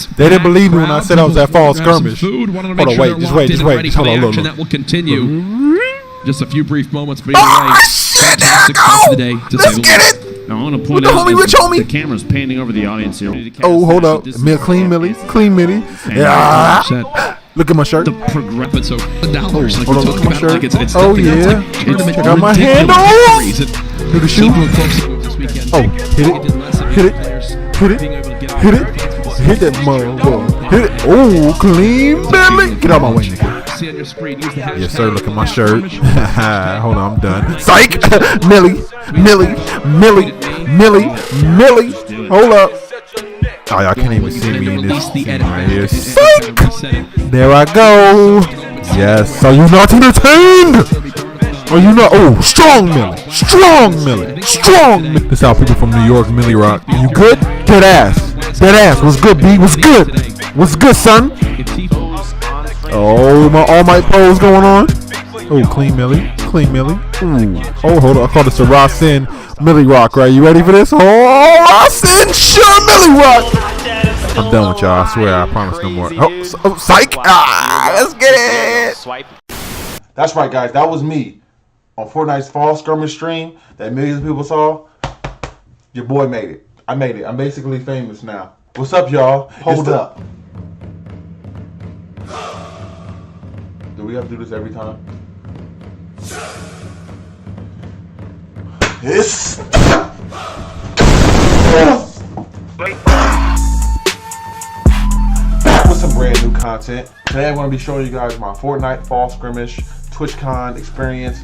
They didn't believe me when I said I was at Fall Skirmish. Hold on, wait, just wait. Just hold on, look. That will continue. Just a few brief moments being away. Shit, there we go. Let's get it. I want to point out the camera's panning over the audience here. Oh, hold up. Clean Millie. Clean Millie. Yeah. Look at my shirt. The progressive so dollars. Hold on, look at my shirt. Oh yeah. Check out my handle. Look at shoe. Oh, hit it. Hit it. Hit it. Hit it. Hit that motherfucker. Hit it. Oh, clean Millie. Get out my way, nigga. Yes, sir. Look at my shirt. Hold on, I'm done. Psych. Millie. Hold up. Oh, y'all can't even see me in this scene right here. Psych. There I go. Yes. Are you not entertained? Are you not? Oh, strong Millie. Strong Millie. Strong Millie. This is how people from New York Millie rock. You good? Dead ass. Dead ass. What's good, B? What's good? What's good, son? Oh, my all might pose going on. Oh, clean Millie. Clean Millie. Ooh. Oh, hold on. I call this a Rossin Millie rock, right? You ready for this? Oh, Rossin, sure, Millie rock. I'm done with y'all. I swear. I promise no more. Oh, psych. Let's get it. That's right, guys. That was me on Fortnite's Fall Skirmish stream that millions of people saw. Your boy made it. I made it. I'm basically famous now. What's up, y'all? Hold up. Do we have to do this every time? Yes. Back with some brand new content. Today I'm going to be showing you guys my Fortnite Fall Skirmish Twitchcon experience.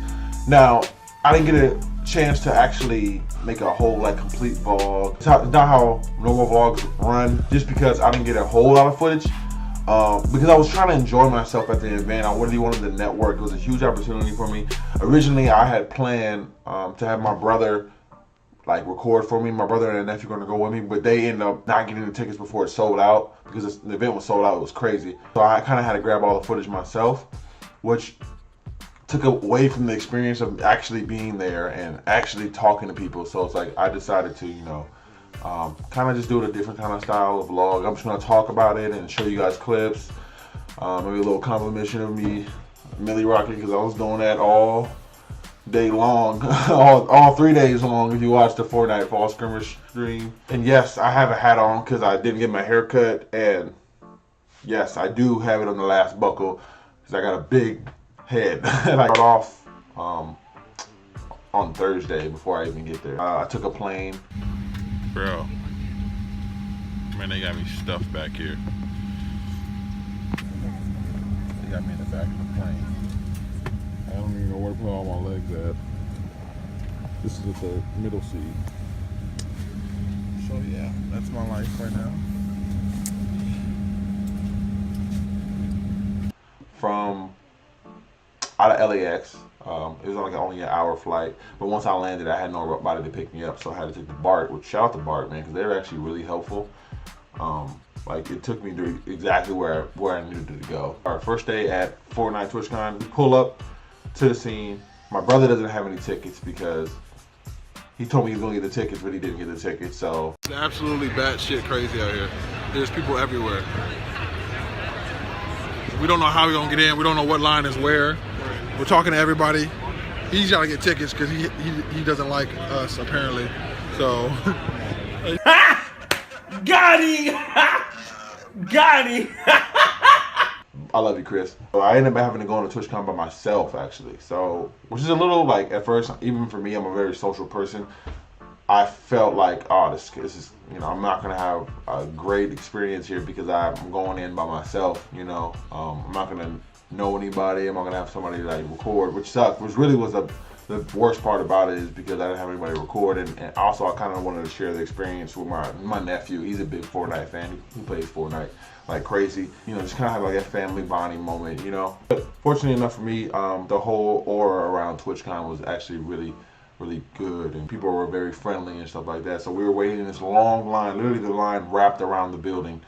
Now, I didn't get a chance to actually make a whole complete vlog. It's not how normal vlogs run, just because I didn't get a whole lot of footage. Because I was trying to enjoy myself at the event. I really wanted to network. It was a huge opportunity for me. Originally, I had planned to have my brother record for me. My brother and nephew were going to go with me, but they ended up not getting the tickets before it sold out, because the event was sold out. It was crazy. So I kind of had to grab all the footage myself, which took away from the experience of actually being there and actually talking to people. So it's like I decided to, kind of just do it a different kind of style of vlog. I'm just going to talk about it and show you guys clips. Maybe a little complimentation of me Millie rocking, because I was doing that all day long, all 3 days long, if you watch the Fortnite Fall Skirmish stream. And yes, I have a hat on because I didn't get my hair cut, and yes, I do have it on the last buckle because I got a big head. And I got off on Thursday before I even get there. I took a plane. Bro, man, they got me stuffed back here. They got me in the back of the plane. I don't even know where to put all my legs at. This is at the middle seat. So yeah, that's my life right now. From out of LAX, it was only an hour flight, but once I landed, I had nobody to pick me up, so I had to take the BART, which shout out to BART, man, because they were actually really helpful. It took me to exactly where I needed to go. Our first day at Fortnite Twitchcon, we pull up to the scene. My brother doesn't have any tickets because he told me he was gonna get the tickets, but he didn't get the tickets, so. It's absolutely batshit crazy out here. There's people everywhere. We don't know how we're gonna get in. We don't know what line is where. We're talking to everybody. He's gotta get tickets because he doesn't like us, apparently. So. Got him! Got him! I love you, Chris. So I ended up having to go on a TwitchCon by myself, actually. So, which is a little at first, even for me, I'm a very social person. I felt like, oh, this is, I'm not gonna have a great experience here because I'm going in by myself. I'm not gonna know anybody. I'm not gonna have somebody record, which sucked. Which really was the worst part about it, is because I didn't have anybody to record, and also I kind of wanted to share the experience with my nephew. He's a big Fortnite fan. He plays Fortnite like crazy. Just kind of have that family bonding moment. But fortunately enough for me, the whole aura around TwitchCon was actually really good, and people were very friendly and stuff like that. So we were waiting in this long line. Literally, the line wrapped around the building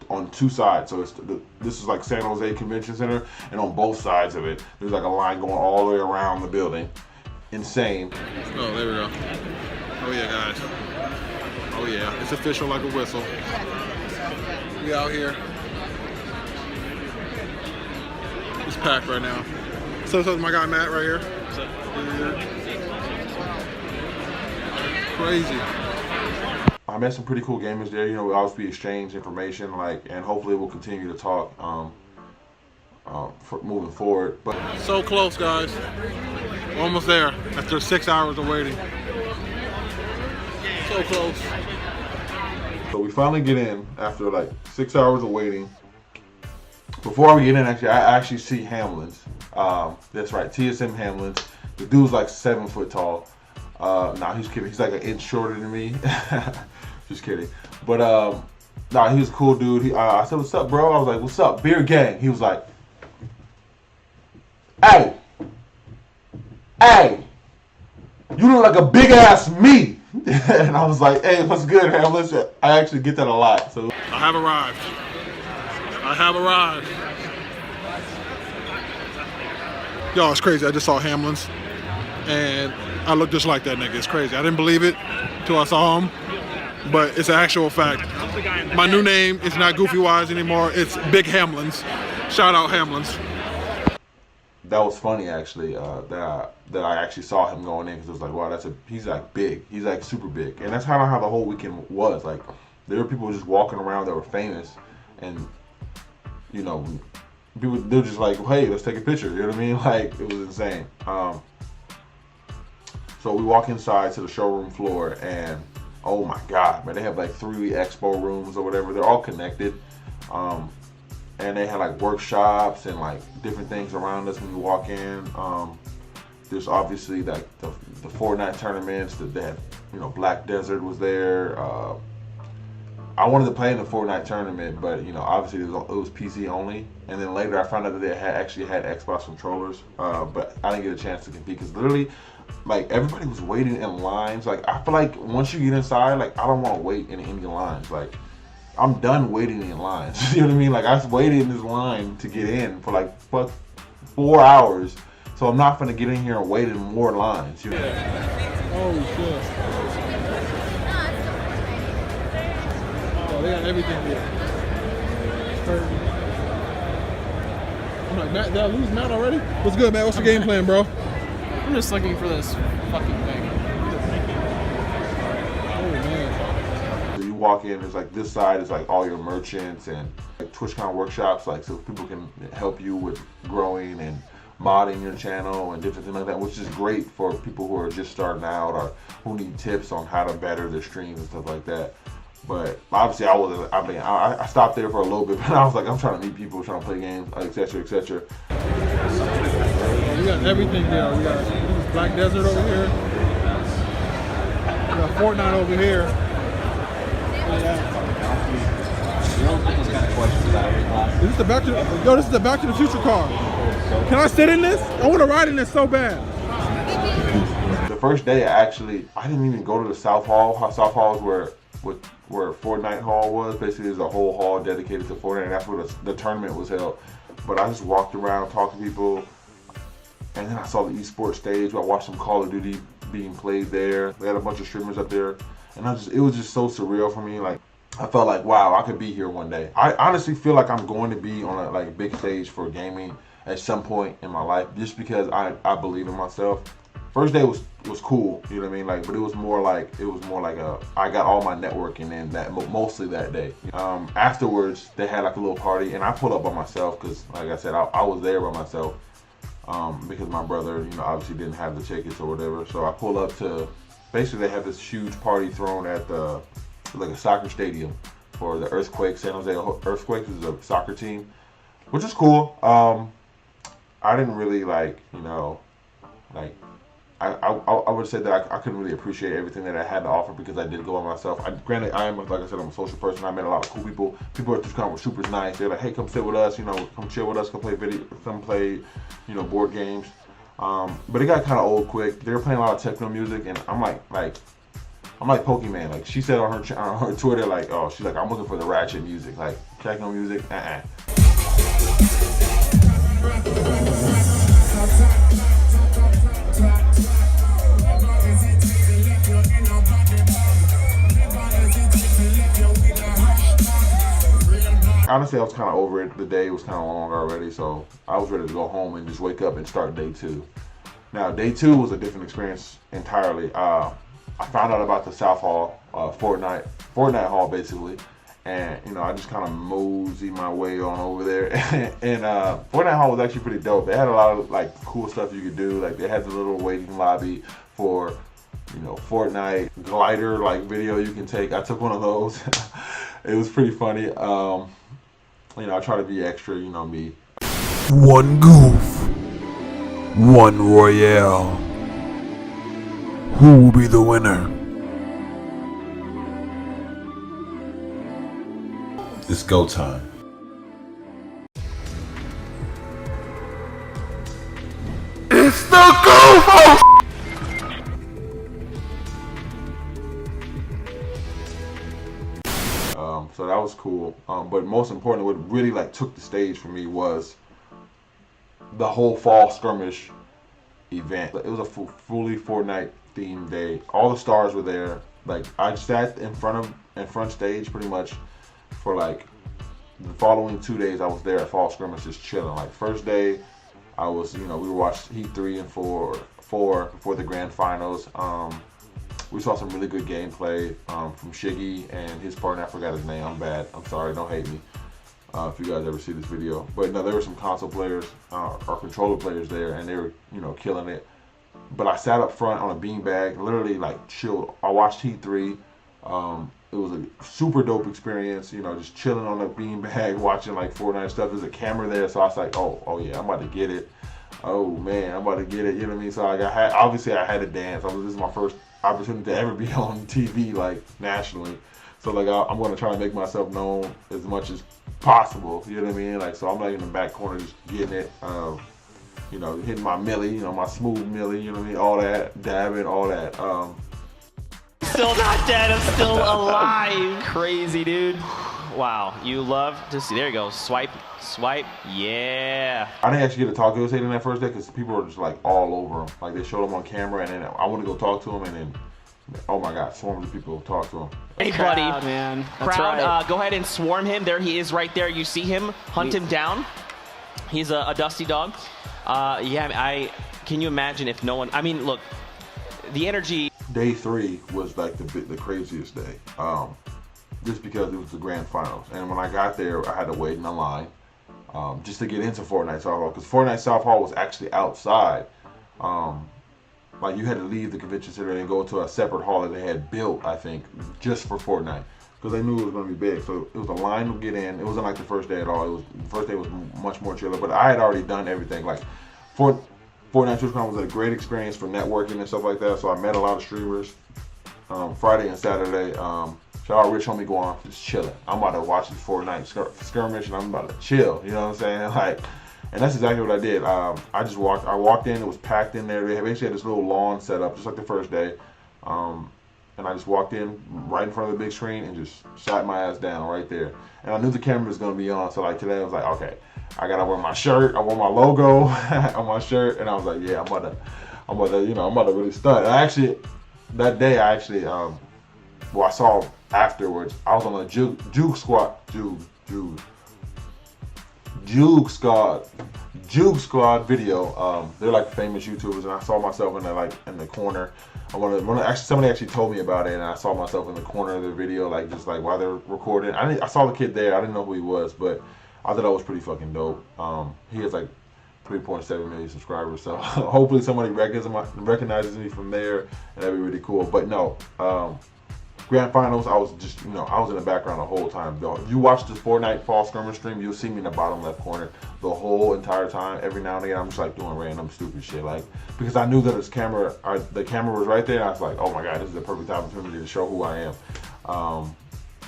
on two sides. So this is like San Jose Convention Center, and on both sides of it, there's a line going all the way around the building. Insane. Oh, there we go. Oh yeah, guys. Oh yeah, it's official like a whistle. We out here. It's packed right now. So my guy Matt right here. Crazy. I met some pretty cool gamers there. You know, we obviously exchange information, like, and hopefully we'll continue to talk for moving forward. But so close, guys. Almost there after 6 hours of waiting. So close. So we finally get in after like 6 hours of waiting. Before we get in, actually, I actually see Hamlin's. That's right, TSM Hamlin's. The dude's like 7 foot tall. Nah, he's kidding. He's like an inch shorter than me. Just kidding. But nah, he was a cool dude. I said, "What's up, bro?" I was like, "What's up, beer gang?" He was like, "Hey, you look like a big ass me." And I was like, "Hey, what's good, Hamlin?" I actually get that a lot. So I have arrived. I have arrived. Yo, it's crazy. I just saw Hamlin's, and I look just like that nigga. It's crazy. I didn't believe it until I saw him, but it's an actual fact. My new name is not Goofywise anymore. It's Big Hamlin's. Shout out Hamlin's. That was funny, actually. That I actually saw him going in, because it was like, wow, he's like big. He's like super big, and that's kind of how the whole weekend was. Like, there were people just walking around that were famous, and you know, they're just like, hey, let's take a picture. You know what I mean? Like, it was insane. So we walk inside to the showroom floor, and oh my God, man, they have like 3 expo rooms or whatever. They're all connected. And they had like workshops and like different things around us when you walk in. There's obviously like the Fortnite tournaments that they had, you know, Black Desert was there. I wanted to play in the Fortnite tournament, but you know, obviously it was PC only. And then later I found out that they actually had Xbox controllers, but I didn't get a chance to compete because literally, like, everybody was waiting in lines. Like, I feel like once you get inside, like, I don't want to wait in any lines. Like, I'm done waiting in lines. You know what I mean? Like, I waited in this line to get in for like 4 hours, so I'm not gonna get in here and wait in more lines. You know? Holy shit. Oh, they got everything here. I'm like, Matt, did I lose Matt already? What's good, Matt? What's the game plan, bro? I'm just looking for this fucking thing. Oh, man. You walk in, it's like this side is like all your merchants and like TwitchCon workshops, like so people can help you with growing and modding your channel and different things like that, which is great for people who are just starting out or who need tips on how to better their streams and stuff like that. But obviously I stopped there for a little bit, but I was like, I'm trying to meet people, trying to play games, etc., etc. We got everything there. We got Black Desert over here. We got Fortnite over here. Is this the Back to this is the Back to the Future car. Can I sit in this? I want to ride in this so bad. The first day, I didn't even go to the South Hall. South Hall is where Fortnite Hall was. Basically, there's a whole hall dedicated to Fortnite, and that's where the tournament was held. But I just walked around, talked to people, and then I saw the esports stage. I watched some Call of Duty being played there. They had a bunch of streamers up there, and it was just so surreal for me. Like, I felt like, wow, I could be here one day. I honestly feel like I'm going to be on a like big stage for gaming at some point in my life, just because I believe in myself. First day was cool, you know what I mean? Like, but it was more like I got all my networking in that mostly that day. Afterwards, they had like a little party, and I pulled up by myself because, like I said, I was there by myself because my brother, you know, obviously didn't have the tickets or whatever. So I pulled up to, basically they have this huge party thrown at like a soccer stadium for the Earthquake. San Jose Earthquakes is a soccer team, which is cool. I didn't really I would say that I couldn't really appreciate everything that I had to offer because I did go by myself. Granted, like I said, I'm a social person. I met a lot of cool people. People at TwitchCon were super nice. They're like, hey, come sit with us, you know, come chill with us, come play, you know, board games. But it got kind of old quick. They were playing a lot of techno music, and I'm like Pokemon. Like, she said on her Twitter, like, oh, she's like, I'm looking for the ratchet music, like techno music. Honestly, I was kind of over it. The day was kind of long already, so I was ready to go home and just wake up and start day 2. Now, day 2 was a different experience entirely. I found out about the South Hall, Fortnite Hall, basically. And, you know, I just kind of moseyed my way on over there. And Fortnite Hall was actually pretty dope. They had a lot of, like, cool stuff you could do. Like, they had the little waiting lobby for, you know, Fortnite glider, like, video you can take. I took one of those. It was pretty funny. You know, I try to be extra, you know me. One goof, one royale. Who will be the winner? It's go time. It's the goof! So that was cool. But most importantly, what really like took the stage for me was the whole fall skirmish event. It was a fully Fortnite themed day. All the stars were there. Like I sat in front stage pretty much for like the following 2 days. I was there at fall skirmish just chilling. Like first day, I was, you know, we watched Heat 3 and 4 before the grand finals. We saw some really good gameplay from Shiggy and his partner. I forgot his name. I'm bad. I'm sorry. Don't hate me if you guys ever see this video. But no, there were some console players or controller players there, and they were, you know, killing it. But I sat up front on a beanbag, literally like chilled. I watched Heat 3. It was a super dope experience. You know, just chilling on a beanbag, watching like Fortnite stuff. There's a camera there, so I was like, oh yeah, I'm about to get it. Oh man, I'm about to get it. You know what I mean? So like obviously I had to dance. This is my first opportunity to ever be on TV like nationally, so like I'm gonna try to make myself known as much as possible, you know what I mean? Like, so I'm like in the back corner just getting it, you know, hitting my millie, you know, my smooth millie, you know what I mean, all that, dabbing, all that. Still not dead, I'm still alive. Crazy, dude. Wow, you love to see. There you go, swipe, yeah. I didn't actually get to talk to Hayden that first day because people were just like all over him. Like they showed him on camera, and then I went to go talk to him, and then, oh my God, swarms of people talk to him. Hey, buddy, man. Crowd, right. Go ahead and swarm him. There he is right there. You see him. Hunt him down. He's a dusty dog. Yeah, can you imagine if no one, I mean, look, the energy. Day 3 was like the craziest day. Just because it was the grand finals. And when I got there, I had to wait in a line just to get into Fortnite South Hall, because Fortnite South Hall was actually outside. Like you had to leave the convention center and go to a separate hall that they had built, I think, just for Fortnite, because they knew it was going to be big. So it was a line to get in. It wasn't like the first day at all. The first day was much more chiller, but I had already done everything. Like Fortnite Twitchcon was a great experience for networking and stuff like that. So I met a lot of streamers Friday and Saturday. Shout out Rich Homie Guam, just chilling. I'm about to watch this Fortnite skirmish and I'm about to chill, you know what I'm saying? Like, and that's exactly what I did. I walked in, it was packed in there. They basically had this little lawn set up, just like the first day. And I just walked in right in front of the big screen and just sat my ass down right there. And I knew the camera was gonna be on, so like today I was like, okay, I gotta wear my shirt. I wore my logo on my shirt, and I was like, yeah, I'm about to, you know, I'm about to really stunt. And that day I saw afterwards, I was on a Juke Squad video. They're like famous YouTubers, and I saw myself in the corner. Somebody actually told me about it, and I saw myself in the corner of the video, like just like while they're recording. I saw the kid there. I didn't know who he was, but I thought that was pretty fucking dope. He has like 3.7 million subscribers, so hopefully somebody recognizes me from there, and that'd be really cool. But no. Grand finals, I was just, you know, I was in the background the whole time. If you watch the Fortnite Fall skirmish stream, you'll see me in the bottom left corner the whole entire time. Every now and again, I'm just like doing random stupid shit, like, because I knew that the camera was right there, and I was like, oh my God, this is the perfect opportunity to show who I am.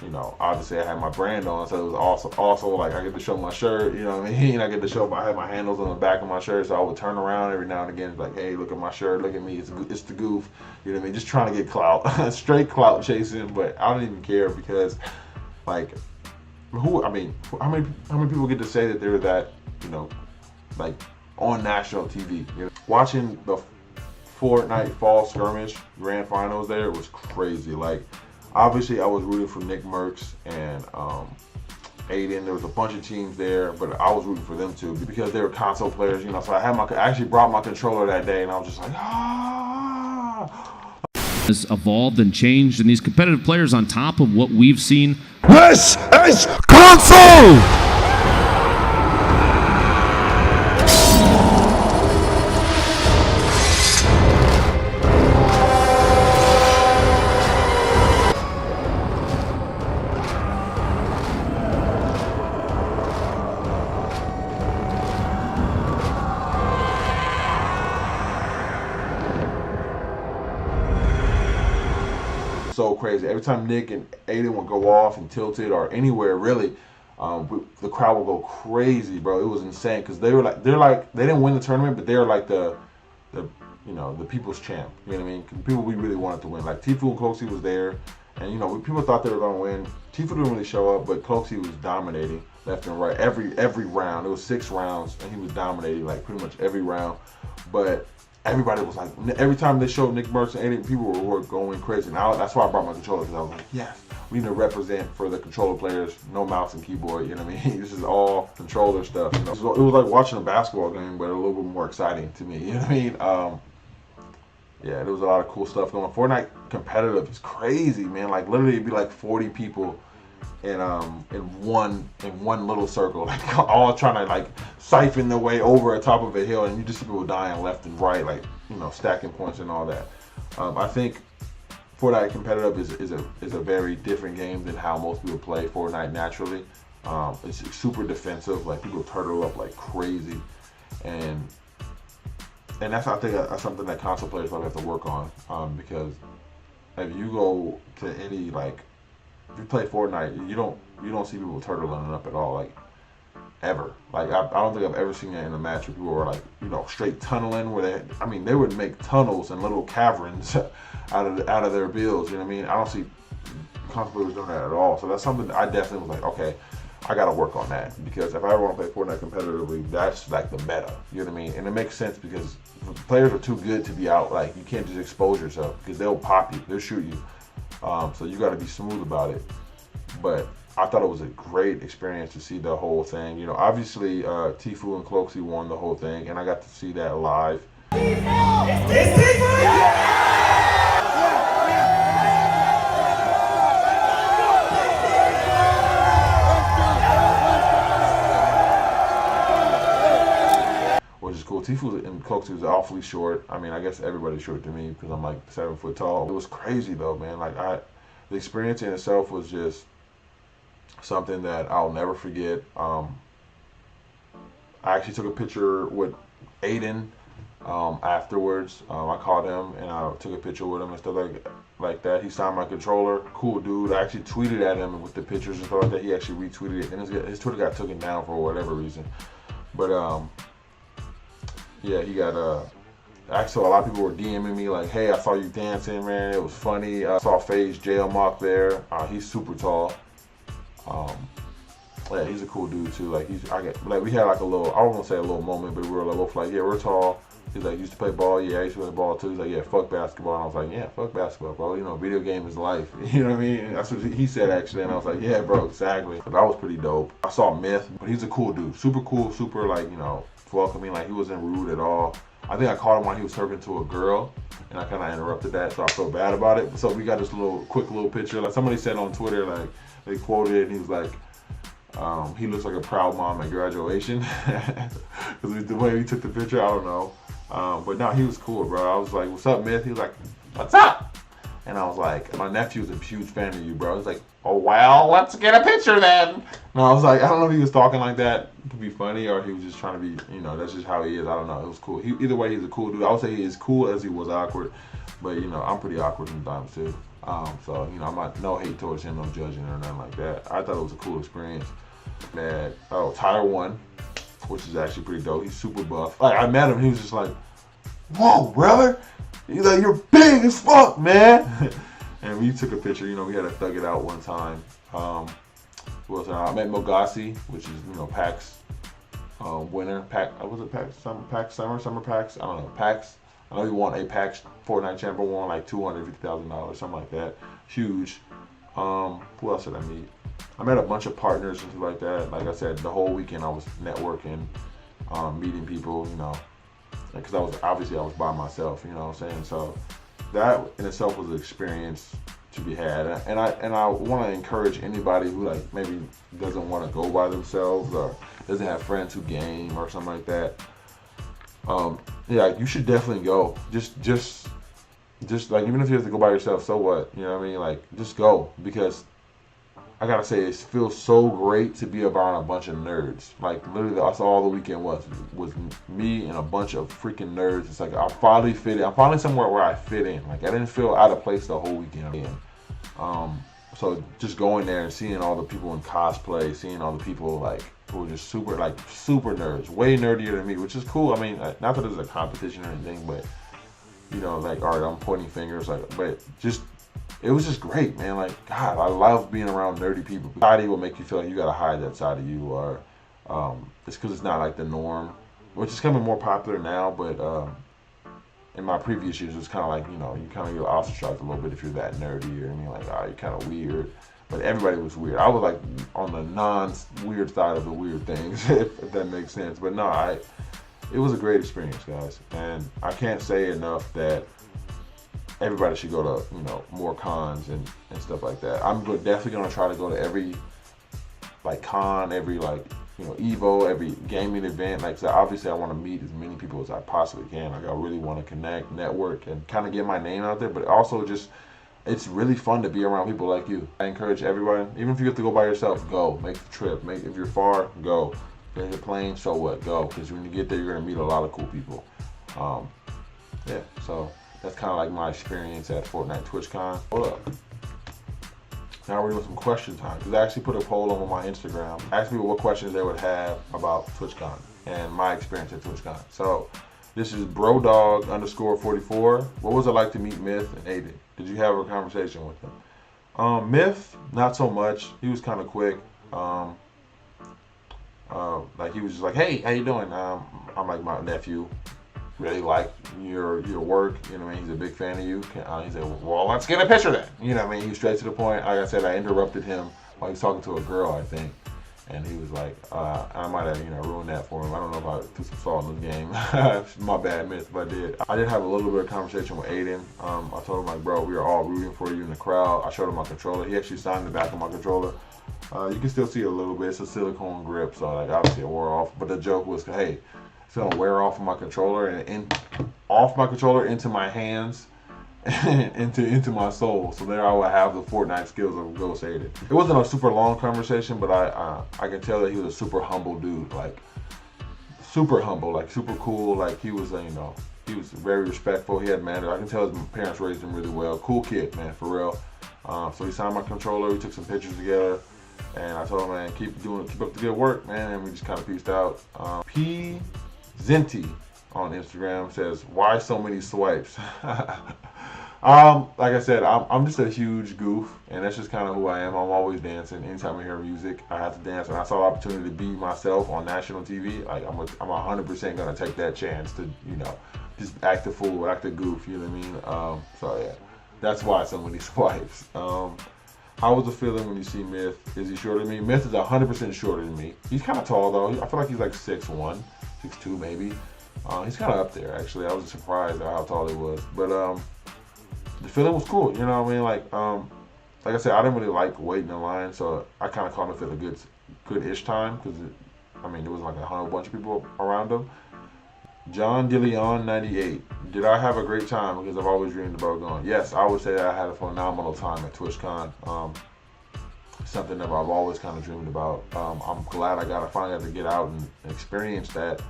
You know, obviously I had my brand on, so it was also like I get to show my shirt, you know what I mean? I get to show I had my handles on the back of my shirt, so I would turn around every now and again, like, hey, look at my shirt, look at me, it's the goof, you know what I mean? Just trying to get clout, straight clout chasing, but I don't even care because, like, how many people get to say that they're that, you know, like on national TV? You know? Watching the Fortnite Fall skirmish grand finals there was crazy. Like, obviously, I was rooting for Nick Mercs and Aydan. There was a bunch of teams there, but I was rooting for them too because they were console players, you know. So I actually brought my controller that day, and I was just like, ah. Has evolved and changed, and these competitive players on top of what we've seen. This is console! So crazy. Every time Nick and Aydan would go off and Tilted or anywhere really, the crowd would go crazy, bro. It was insane because they didn't win the tournament, but they're like the people's champ. You know what I mean? People we really wanted to win. Like tfue and cloakzy was there, and you know people thought they were gonna win. tfue didn't really show up, but cloakzy was dominating left and right every round. It was 6 rounds, and he was dominating like pretty much every round. But everybody was like, every time they showed Nick Mercs and Aydan, people were going crazy. Now that's why I brought my controller, because I was like, yes, we need to represent for the controller players, no mouse and keyboard. You know what I mean? This is all controller stuff. You know? It was like watching a basketball game, but a little bit more exciting to me. You know what I mean? Yeah, there was a lot of cool stuff going on. Fortnite competitive is crazy, man. Like literally, it'd be like 40 people in one little circle, like all trying to like siphon their way over the top of a hill, and you just see people dying left and right, like, you know, stacking points and all that. I think Fortnite competitive is a very different game than how most people play Fortnite naturally. It's super defensive, like people turtle up like crazy, and that's, I think that's something that console players probably have to work on, because if you go to any, like, if you play Fortnite, you don't see people turtling it up at all, like, ever. Like I don't think I've ever seen that in a match where people were like, you know, straight tunneling, where they would make tunnels and little caverns out of their builds. You know what I mean? I don't see console players doing that at all. So that's something that I definitely was like, okay, I gotta work on that, because if I ever want to play Fortnite competitively, that's like the meta. You know what I mean? And it makes sense because players are too good to be out. Like, you can't just expose yourself, because they'll pop you, they'll shoot you. So you got to be smooth about it. But I thought it was a great experience to see the whole thing. You know, obviously tfue and cloakzy won the whole thing, and I got to see that live. Which is cool. tfue and cloakzy was awfully short. I mean, I guess everybody's short to me because I'm like 7 foot tall. It was crazy though, man. Like the experience in itself was just something that I'll never forget. I actually took a picture with Aydan afterwards. I called him and I took a picture with him and stuff like that. He signed my controller. Cool dude. I actually tweeted at him with the pictures and stuff like that. He actually retweeted it, and his Twitter got taken down for whatever reason. But yeah, he got actually a lot of people were DMing me like, hey, I saw you dancing, man. It was funny. I saw faze jaomock there. He's super tall. Yeah, he's a cool dude too. Like we had like a little, I don't want to say a little moment, but we were both like, yeah, we're tall. He's like, used to play ball. Yeah, I used to play ball too. He's like, yeah, fuck basketball. And I was like, yeah, fuck basketball, bro. You know, video game is life. You know what I mean? And that's what he said actually. And I was like, yeah, bro, exactly. But that was pretty dope. I saw Myth, but he's a cool dude. Super cool, super like, you know, welcoming. Like, he wasn't rude at all. I think I caught him when he was talking to a girl, and I kind of interrupted that, so I felt bad about it. So we got this quick little picture. Like somebody said on Twitter, like they quoted it, and he was like, he looks like a proud mom at graduation. Because the way he took the picture, I don't know. But no, he was cool, bro. I was like, what's up, Myth? He was like, what's up? And I was like, my nephew's a huge fan of you, bro. He's like, oh, well, let's get a picture then. And I was like, I don't know if he was talking like that to be funny, or he was just trying to be, you know, that's just how he is. I don't know. It was cool. Either way, he's a cool dude. I would say he's cool as he was awkward. But, you know, I'm pretty awkward sometimes, too. So, you know, I'm not, no hate towards him, no judging or nothing like that. I thought it was a cool experience. Man, Tyler won, which is actually pretty dope. He's super buff. Like, I met him, he was just like, whoa, brother. He's like, you're big as fuck, man. And we took a picture, you know, we had to thug it out one time. Who else? I met Mogasi, which is, you know, PAX winner. Was it PAX Summer PAX? I don't know, PAX. I know he won a PAX Fortnite champion, won like $250,000, something like that. Huge. Who else did I meet? I met a bunch of partners and stuff like that. Like I said, the whole weekend I was networking, meeting people, you know, because I was by myself, you know what I'm saying? So that in itself was an experience to be had. And I want to encourage anybody who like maybe doesn't want to go by themselves or doesn't have friends who game or something like that. Yeah, you should definitely go. Just like, even if you have to go by yourself, so what? You know what I mean? Like, just go, because I gotta say, it feels so great to be around a bunch of nerds. Like, literally, that's all the weekend was me and a bunch of freaking nerds. It's like I finally fit in. I'm finally somewhere where I fit in. Like, I didn't feel out of place the whole weekend. So just going there and seeing all the people in cosplay, seeing all the people like who were just super nerds, way nerdier than me, which is cool. I mean, not that it's a competition or anything, but you know, like, all right, I'm pointing fingers, like, but just, it was just great, man. Like, God, I love being around nerdy people. Society will make you feel like you gotta hide that side of you, or it's because it's not like the norm, which is becoming more popular now. But in my previous years, it was kind of like, you know, you kind of get ostracized a little bit if you're that nerdy. You know what I mean? Like, oh, you're kind of weird. But everybody was weird. I was like on the non-weird side of the weird things, if that makes sense. But no, it was a great experience, guys, and I can't say enough that everybody should go to, you know, more cons and stuff like that. I'm definitely gonna try to go to every like con, every like, you know, Evo, every gaming event. Like, so obviously I want to meet as many people as I possibly can. Like, I really want to connect, network, and kind of get my name out there. But also just, it's really fun to be around people like you. I encourage everyone, even if you have to go by yourself, go, make the trip. If you're far, go. If you're playing, so what? Go, because when you get there, you're gonna meet a lot of cool people. Yeah, so that's kind of like my experience at Fortnite TwitchCon. Hold up. Now we're doing some question time, because I actually put a poll on my Instagram, asked people what questions they would have about TwitchCon and my experience at TwitchCon. So this is brodog_44. What was it like to meet Myth and Aydan? Did you have a conversation with them? Myth, not so much. He was kind of quick. Like, he was just like, hey, how you doing? I'm like, my nephew really like your work, you know what I mean? He's a big fan of you. He said, well, let's get a picture then. You know what I mean? He was straight to the point. Like I said, I interrupted him while he was talking to a girl, I think. And he was like, I might have, you know, ruined that for him. I don't know if I threw some salt in the game. My bad, Myth, but I did. I did have a little bit of conversation with Aydan. I told him, like, bro, we were all rooting for you in the crowd. I showed him my controller. He actually signed the back of my controller. You can still see it a little bit. It's a silicone grip, so like, obviously it wore off. But the joke was, hey, it's gonna wear off of my controller and off my controller into my hands, into my soul. So there I would have the Fortnite skills of Ghost Aydan. It wasn't a super long conversation, but I can tell that he was a super humble dude, like super humble, like super cool. Like, he was, you know, he was very respectful. He had manners. I can tell his parents raised him really well. Cool kid, man, for real. So he signed my controller. We took some pictures together. And I told him, man, keep up the good work, man. And we just kind of peaced out. P Zinti on Instagram says, why so many swipes? Like I said, I'm just a huge goof, and that's just kind of who I am. I'm always dancing. Anytime I hear music, I have to dance. And I saw the opportunity to be myself on national TV. Like, I'm 100% gonna take that chance to, you know, just act a fool, act a goof. You know what I mean? So yeah, that's why so many swipes. How was the feeling when you see Myth? Is he shorter than me? Myth is 100% shorter than me. He's kind of tall though. I feel like he's like 6'1", 6'2" maybe. He's kind of up there actually. I was surprised at how tall he was. But the feeling was cool. You know what I mean? Like I said, I didn't really like waiting in line, so I kind of caught him at a good-ish time, because I mean, there was like a whole bunch of people around him. John DeLeon 98. Did I have a great time? Because I've always dreamed about going. Yes, I would say that I had a phenomenal time at TwitchCon. Something that I've always kind of dreamed about. I'm glad I finally got to get out and experience that.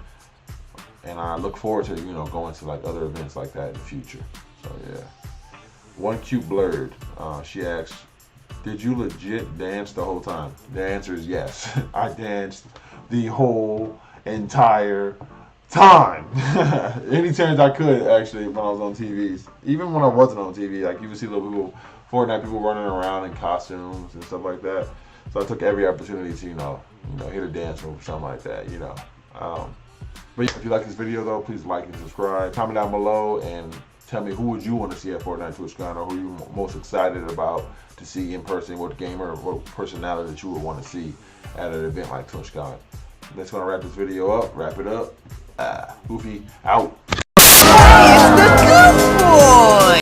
And I look forward to, you know, going to like other events like that in the future. So yeah. One Cute Blurred. She asks, did you legit dance the whole time? The answer is yes. I danced the whole entire time. Any chance I could, actually, when I was on TVs. Even when I wasn't on TV, like, you would see little people, Fortnite people running around in costumes and stuff like that. So I took every opportunity to, you know, hit a dance move or something like that, you know. But yeah, if you like this video though, please like and subscribe. Comment down below and Tell me who would you want to see at Fortnite TwitchCon, or who you most excited about to see in person, what gamer or what personality that you would want to see at an event like TwitchCon. That's gonna wrap this video up. Wrap it up. Goofy out.